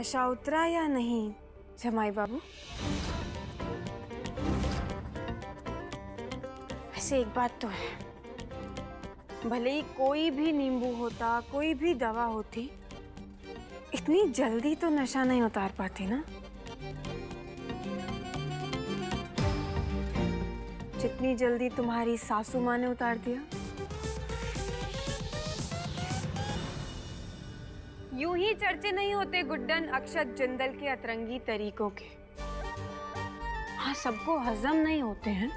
नशा उतरा या नहीं जमाई बाबू? वैसे एक बात तो है, भले ही कोई भी नींबू होता, कोई भी दवा होती, इतनी जल्दी तो नशा नहीं उतार पाती ना, जितनी जल्दी तुम्हारी सासू माँ ने उतार दिया। यूं ही चर्चे नहीं होते गुड्डन अक्षत जिंदल के अतरंगी तरीकों के। हाँ, सबको हजम नहीं होते हैं,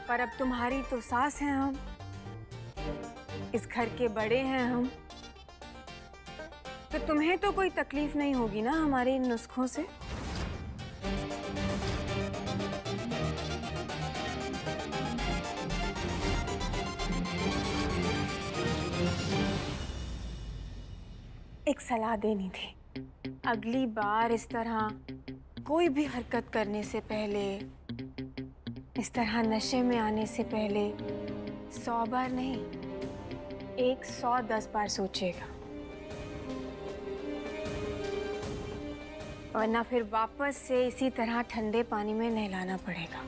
पर अब तुम्हारी तो सास हैं हम, इस घर के बड़े हैं हम, तो तुम्हें तो कोई तकलीफ नहीं होगी ना हमारे इन नुस्खों से। एक सलाह देनी थी, अगली बार इस तरह कोई भी हरकत करने से पहले, इस तरह नशे में आने से पहले 100 बार नहीं, 110 बार सोचिएगा, वरना फिर वापस से इसी तरह ठंडे पानी में नहलाना पड़ेगा।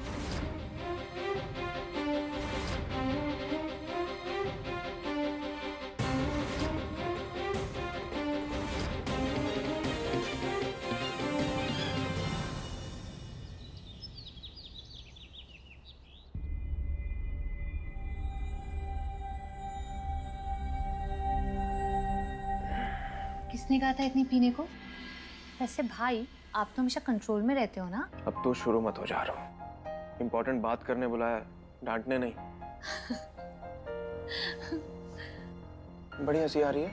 किसने कहा था इतनी पीने को? वैसे भाई, आप तो हमेशा कंट्रोल में रहते हो ना। अब तो शुरू मत हो जा रहा हूँ। इम्पोर्टेंट बात करने बुलाया, डांटने नहीं। बड़ी हंसी आ रही है।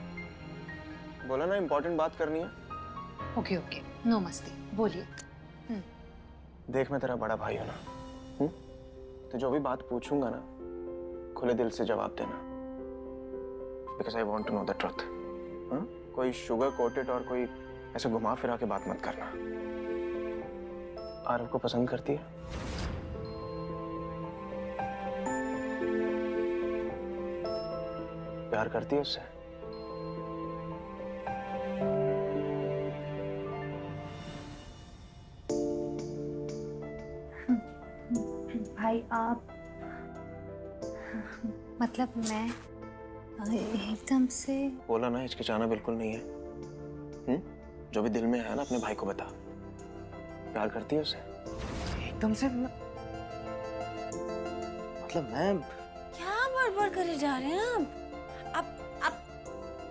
बोला ना इम्पोर्टेंट बात करनी है। ओके ओके, नो मस्ती, बोलिए। देख, मैं तेरा बड़ा भाई हूं ना। तो जो भी बात पूछूंगा ना, खुले दिल से जवाब देना, because I want to know the truth. कोई शुगर कोटेड और कोई ऐसे घुमा फिरा के बात मत करना। आरव को पसंद करती है? प्यार करती है उससे? भाई आप, मतलब मैं एकदम से। बोला ना, हिचकिचाना बिल्कुल नहीं है। जो भी दिल में है ना, अपने भाई को बता। प्यार करती है उसे? एकदम से मतलब मैं क्या बड़बड़ करे जा रहे हैं आप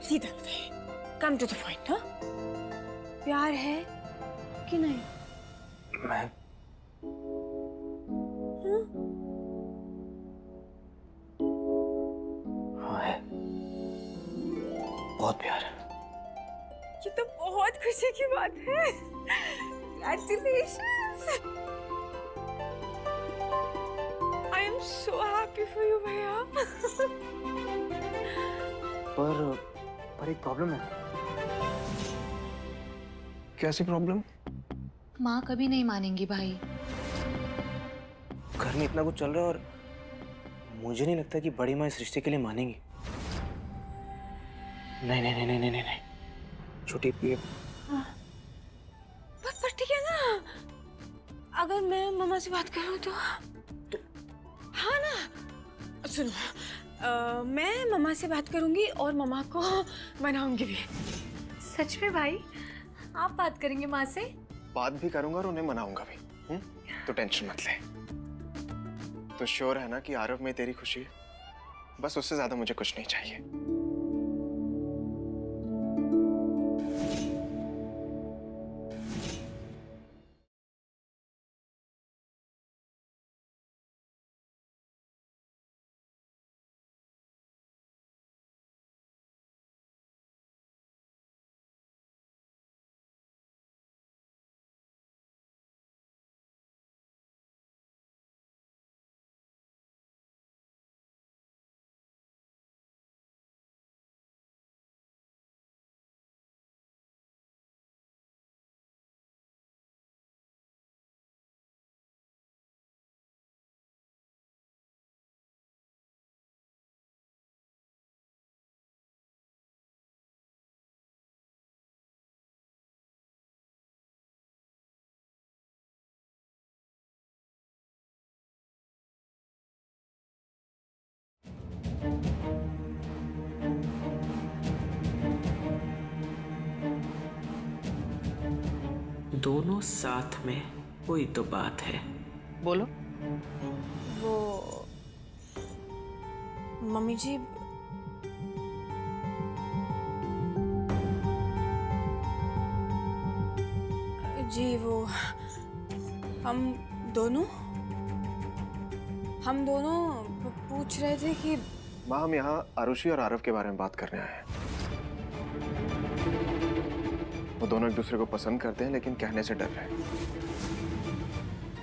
सीधा बताइए, कम टू द पॉइंट। हाँ, प्यार है कि नहीं? मैं हाँ है, बहुत प्यार है। ये तो बहुत खुशी की बात है। Congratulations! I am so happy for you, भैया। पर एक प्रॉब्लम है। कैसी प्रॉब्लम? माँ कभी नहीं मानेंगी भाई। घर में इतना कुछ चल रहा है और मुझे नहीं लगता कि बड़ी माँ इस रिश्ते के लिए मानेंगी। नहीं नहीं नहीं नहीं नहीं नहीं, छोटी ये पर ठीक है ना, अगर मैं मम्मा से बात करूं तो हाँ ना। सुनो, मैं मम्मा से बात करूंगी और मम्मा को मनाऊंगी भी। सच में भाई, आप बात करेंगे माँ से? बात भी करूंगा और उन्हें मनाऊंगा भी। तो टेंशन मत ले। तो श्योर है ना कि आरव में तेरी खुशी है? बस उससे ज्यादा मुझे कुछ नहीं चाहिए। दोनों साथ में कोई तो बात है। बोलो। वो मम्मी जी, वो हम दोनों पूछ रहे थे कि माँ, हम यहाँ आरुषि और आरव के बारे में बात करने आए हैं। वो दोनों एक दूसरे को पसंद करते हैं लेकिन कहने से डर रहे हैं।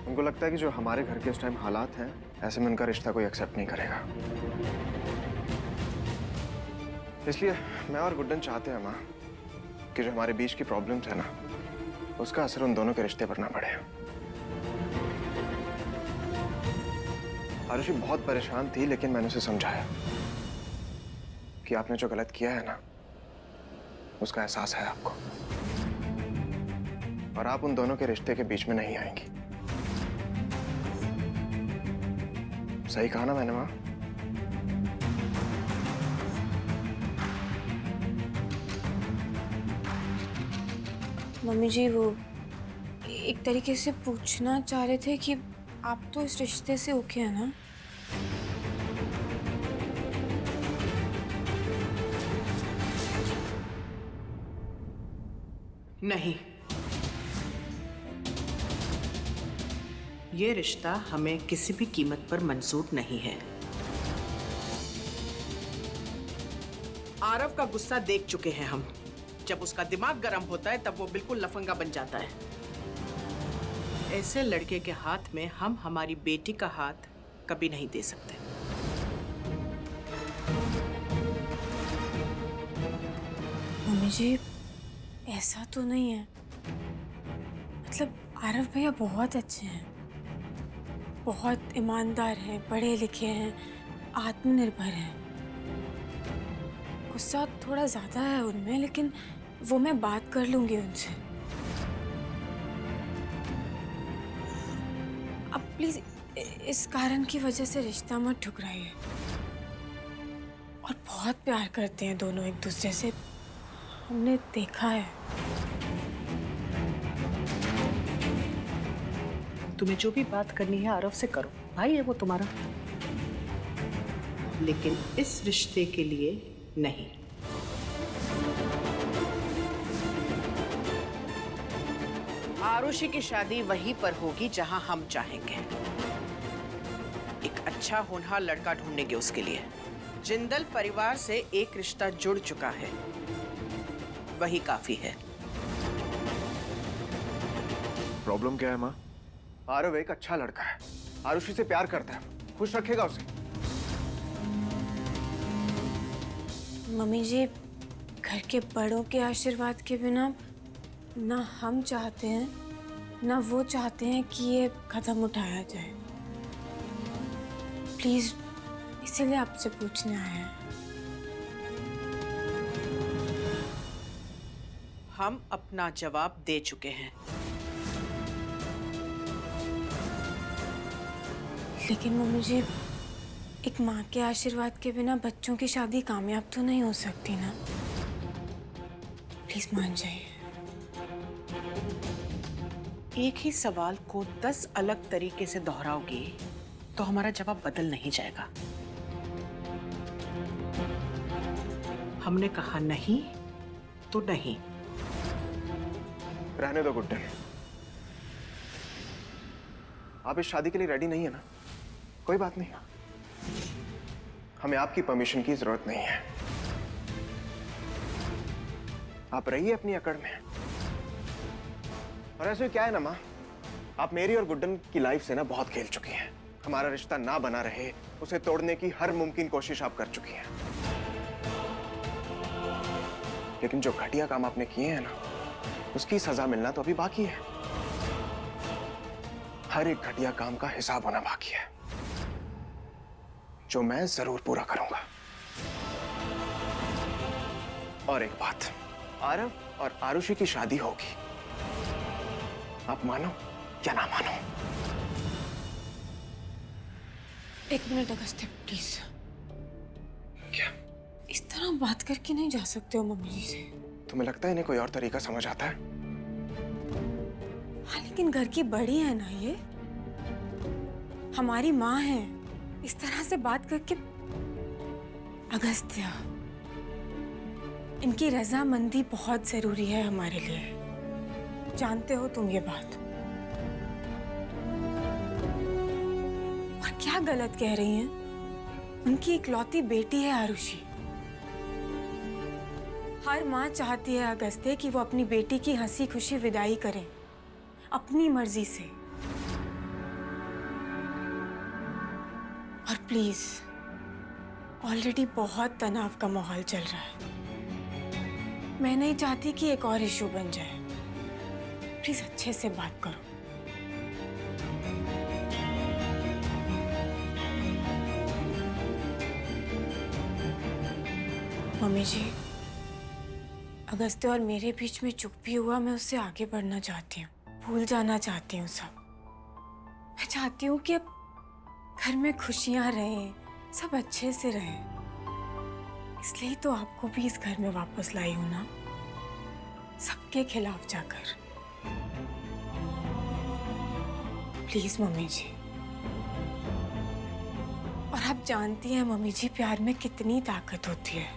उनको लगता है कि जो हमारे घर के इस टाइम हालात हैं, ऐसे में उनका रिश्ता कोई एक्सेप्ट नहीं करेगा। इसलिए मैं और गुड्डन चाहते हैं माँ कि जो हमारे बीच की प्रॉब्लम्स है ना, उसका असर उन दोनों के रिश्ते पर ना पड़े। आरुषि बहुत परेशान थी लेकिन मैंने उसे समझाया कि आपने जो गलत किया है ना, उसका एहसास है आपको, और आप उन दोनों के रिश्ते के बीच में नहीं आएंगी। सही कहा ना मैंने माँ? मम्मी जी, वो एक तरीके से पूछना चाह रहे थे कि आप तो इस रिश्ते से ओके है ना? नहीं, ये रिश्ता हमें किसी भी कीमत पर मंजूर नहीं है। आरव का गुस्सा देख चुके हैं हम। जब उसका दिमाग गर्म होता है तब वो बिल्कुल लफंगा बन जाता है। ऐसे लड़के के हाथ में हम हमारी बेटी का हाथ कभी नहीं दे सकते। मम्मी जी, ऐसा तो नहीं है। मतलब आरव भैया बहुत अच्छे हैं, बहुत ईमानदार हैं, पढ़े लिखे हैं, आत्मनिर्भर हैं। गुस्सा थोड़ा ज्यादा है उनमें, लेकिन वो मैं बात कर लूंगी उनसे। अब प्लीज इस कारण की वजह से रिश्ता मत ठुकराइए। और बहुत प्यार करते हैं दोनों एक दूसरे से, हमने देखा है। तुम्हें जो भी बात करनी है आरव से करो, भाई है वो तुम्हारा, लेकिन इस रिश्ते के लिए नहीं। आरुषि की शादी वहीं पर होगी जहां हम चाहेंगे। एक अच्छा होनहार लड़का ढूंढेंगे उसके लिए। जिंदल परिवार से एक रिश्ता जुड़ चुका है, वही काफी है। प्रॉब्लम क्या है माँ? आरव एक अच्छा लड़का है, आरुषि से प्यार करता है, खुश रखेगा उसे। मम्मी जी, घर के बड़ों के आशीर्वाद के बिना ना हम चाहते हैं, ना वो चाहते हैं कि ये कदम उठाया जाए। प्लीज, इसीलिए आपसे पूछने आए हैं। हम अपना जवाब दे चुके हैं। लेकिन मम्मी जी, एक माँ के आशीर्वाद के बिना बच्चों की शादी कामयाब तो नहीं हो सकती ना। प्लीज मान जाइए। एक ही सवाल को 10 अलग तरीके से दोहराओगी तो हमारा जवाब बदल नहीं जाएगा। हमने कहा नहीं तो नहीं। रहने दो गुड्डन, आप इस शादी के लिए रेडी नहीं है ना? कोई बात नहीं, हमें आपकी परमिशन की जरूरत नहीं है। आप रहिए अपनी अकड़ में। और ऐसे क्या है ना माँ, आप मेरी और गुड्डन की लाइफ से ना बहुत खेल चुकी हैं। हमारा रिश्ता ना बना रहे, उसे तोड़ने की हर मुमकिन कोशिश आप कर चुकी हैं। लेकिन जो घटिया काम आपने किए हैं ना, उसकी सजा मिलना तो अभी बाकी है। हर एक घटिया काम का हिसाब होना बाकी है, जो मैं जरूर पूरा करूंगा। और एक बात, आरव और आरुषि की शादी होगी, आप मानो या ना मानो। एक मिनट अगस्त्य, प्लीज। क्या? इस तरह बात करके नहीं जा सकते हो मम्मी जी से। तुम्हें लगता है इन्हें कोई और तरीका समझ आता है? हाँ लेकिन घर की बड़ी है ना ये, हमारी माँ है, इस तरह से बात करके। अगस्त्य, इनकी रजामंदी बहुत जरूरी है हमारे लिए, जानते हो तुम ये बात। और क्या गलत कह रही हैं? उनकी इकलौती बेटी है आरुषि। हर माँ चाहती है अगस्त्य कि वो अपनी बेटी की हंसी खुशी विदाई करें अपनी मर्जी से। और प्लीज, ऑलरेडी बहुत तनाव का माहौल चल रहा है, मैं नहीं चाहती कि एक और इशू बन जाए। प्लीज अच्छे से बात करो। मम्मी जी, अगस्त्य और मेरे बीच में जो भी हुआ, मैं उससे आगे बढ़ना चाहती हूँ, भूल जाना चाहती हूँ सब। मैं चाहती हूँ कि अब घर में खुशियाँ रहें, सब अच्छे से रहें। इसलिए तो आपको भी इस घर में वापस लाई हूँ ना, सबके खिलाफ जाकर। प्लीज मम्मी जी। और आप जानती हैं मम्मी जी, प्यार में कितनी ताकत होती है,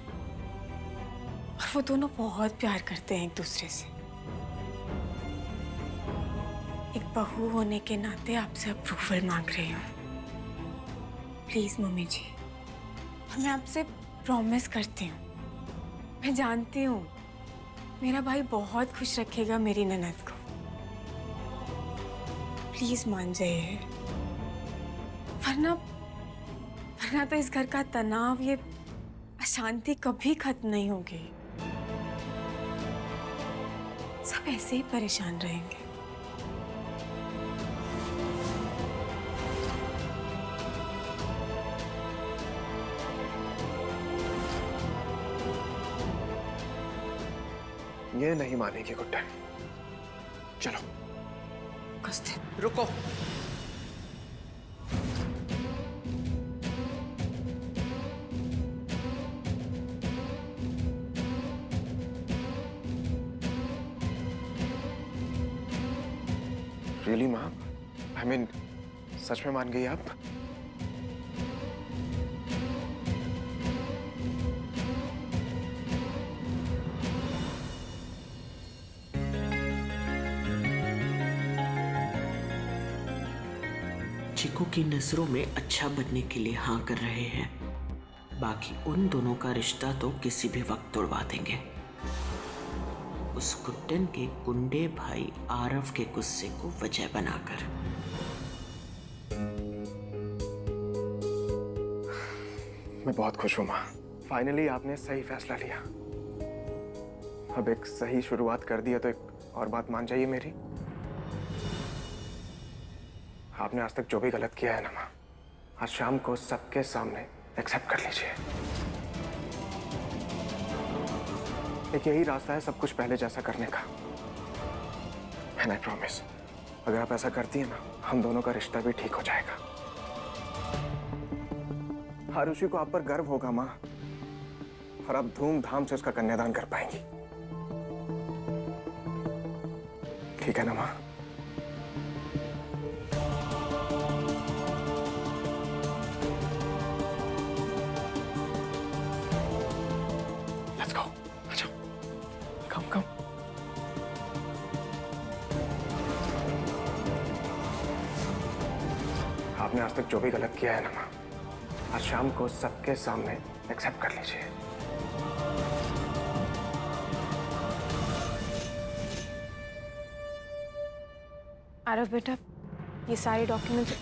और वो दोनों बहुत प्यार करते हैं एक दूसरे से। एक बहू होने के नाते आपसे अप्रूवल मांग रही हूँ, प्लीज मम्मी जी। मैं आपसे प्रॉमिस करती हूँ, मैं जानती हूँ मेरा भाई बहुत खुश रखेगा मेरी ननद को। प्लीज मान जाइए, वरना तो इस घर का तनाव, ये अशांति कभी खत्म नहीं होगी। सब ऐसे ही परेशान रहेंगे। ये नहीं मानेगी गुड्डा। चलो। अगस्त्य, रुको। रियली माँ? आई मीन, सच में मान गई आप? चिकू की नजरों में अच्छा बनने के लिए हाँ कर रहे हैं, बाकी उन दोनों का रिश्ता तो किसी भी वक्त तोड़वा देंगे। उस कुट्टन के गुंडे भाई आरव के गुस्से को वजह बनाकर। मैं बहुत खुश हूँ माँ, फाइनली आपने सही फैसला लिया। अब एक सही शुरुआत कर दी है तो एक और बात मान जाइए मेरी। आपने आज तक जो भी गलत किया है ना माँ, आज शाम को सबके सामने एक्सेप्ट कर लीजिए। एक यही रास्ता है सब कुछ पहले जैसा करने का। एंड आई प्रॉमिस, अगर आप ऐसा करती है ना, हम दोनों का रिश्ता भी ठीक हो जाएगा। आरुषि को आप पर गर्व होगा माँ, और आप धूमधाम से उसका कन्यादान कर पाएंगी। ठीक है ना माँ? Let's go. अच्छा, come. आपने आज तक जो भी गलत किया है ना माँ, आज शाम को सबके सामने एक्सेप्ट कर लीजिए। आरव बेटा, ये सारे डॉक्यूमेंट्स।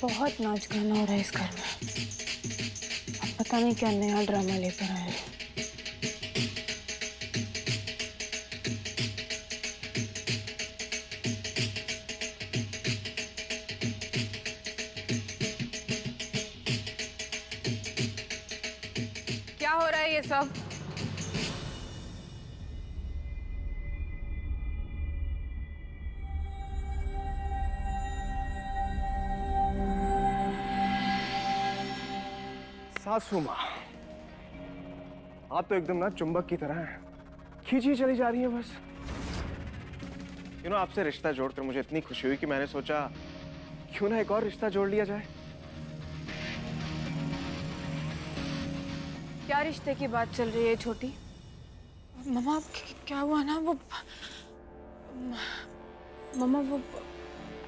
बहुत नाच गाना हो रहा है इस घर में। अब पता नहीं क्या नया ड्रामा लेकर आए हैं। ये सब? सासू माँ, आप तो एकदम ना चुंबक की तरह हैं, खींची चली जा रही है बस। आपसे रिश्ता जोड़कर मुझे इतनी खुशी हुई कि मैंने सोचा क्यों ना एक और रिश्ता जोड़ लिया जाए। क्या रिश्ते की बात चल रही है छोटी? मम्मा क्या हुआ ना, वो मम्मा वो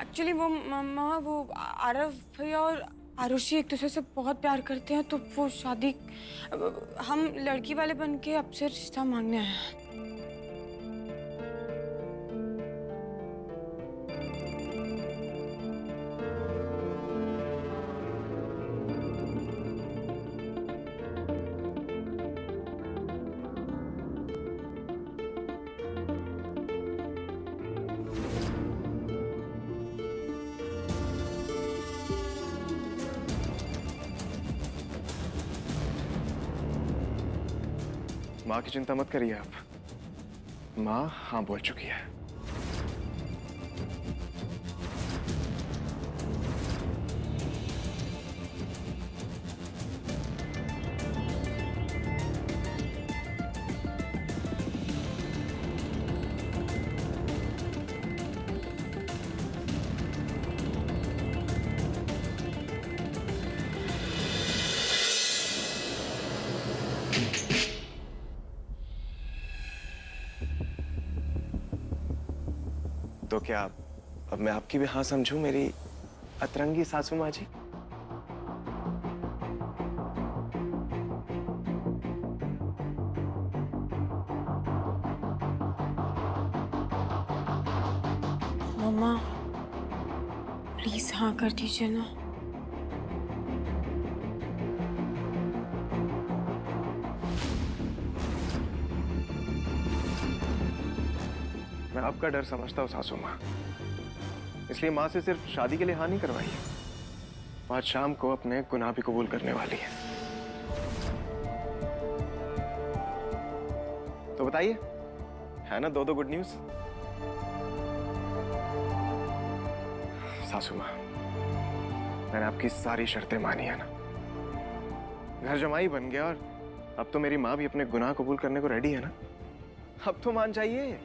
एक्चुअली वो मम्मा वो आरव भैया और आरुषि एक दूसरे से बहुत प्यार करते हैं, तो वो शादी हम लड़की वाले बन के आपसे रिश्ता मांगने आए हैं। माँ की चिंता मत करिए आप, माँ हाँ बोल चुकी है। तो क्या अब मैं आपकी भी हाँ समझूं मेरी अतरंगी सासू माँ जी? मम्मा प्लीज हाँ कर दीजिए ना। मैं आपका डर समझता हूँ सासू माँ, इसलिए माँ से सिर्फ शादी के लिए हाँ नहीं करवाई है, आज शाम को अपने गुनाह भी कबूल करने वाली है। तो बताइए, है ना दो गुड न्यूज? सासू माँ, मैंने आपकी सारी शर्तें मानी है ना, घर जमाई बन गया और अब तो मेरी माँ भी अपने गुनाह कबूल करने को रेडी है ना, अब तो मान जाइए।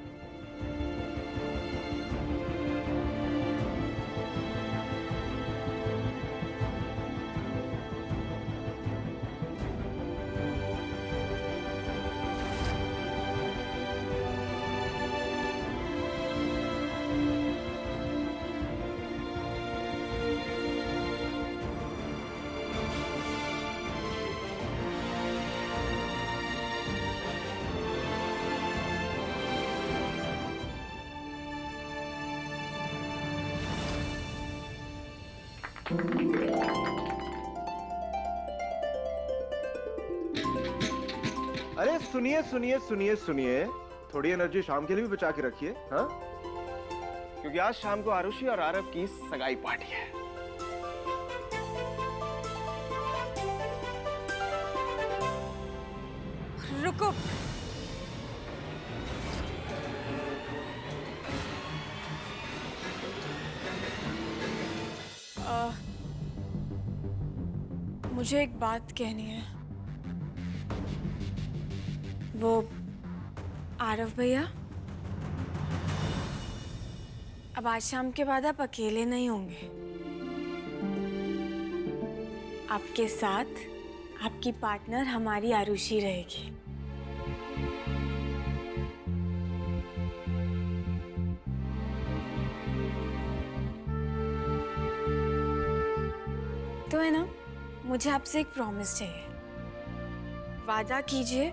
अरे सुनिए सुनिए सुनिए सुनिए, थोड़ी एनर्जी शाम के लिए भी बचा के रखिए। हाँ, क्योंकि आज शाम को आरुषि और आरव की सगाई पार्टी है। रुको, मुझे एक बात कहनी है। वो आरव भैया, अब आज शाम के बाद आप अकेले नहीं होंगे। आपके साथ आपकी पार्टनर हमारी आरुषि रहेगी। तो है ना, मुझे आपसे एक प्रॉमिस चाहिए। वादा कीजिए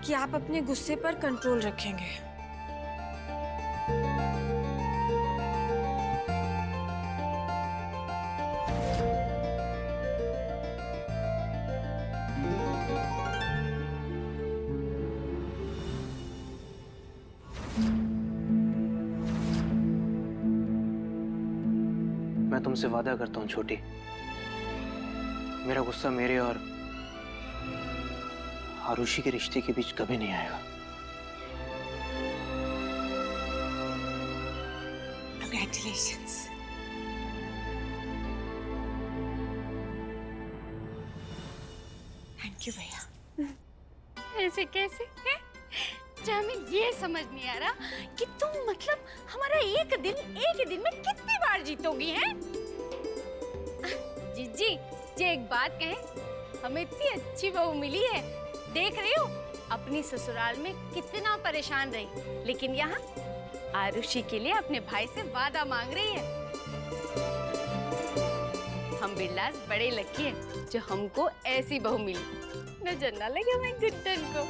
कि आप अपने गुस्से पर कंट्रोल रखेंगे। मैं तुमसे वादा करता हूँ छोटी, मेरा गुस्सा मेरे और आरुषि के रिश्ते के बीच कभी नहीं आएगा। Congratulations. थैंक यू भैया। ऐसे कैसे है? जो हमें ये समझ नहीं आ रहा कि तुम मतलब हमारा एक दिन में कितनी बार जीतोगी हैं? जीजी, जे एक बात कहें, हमें इतनी अच्छी बहू मिली है। देख रही हो अपनी ससुराल में कितना परेशान रही, लेकिन यहाँ आरुषि के लिए अपने भाई से वादा मांग रही है। हम बिरलास बड़े लकी हैं जो हमको ऐसी बहू मिली। नजर ना लगे हमें गुड्डन को।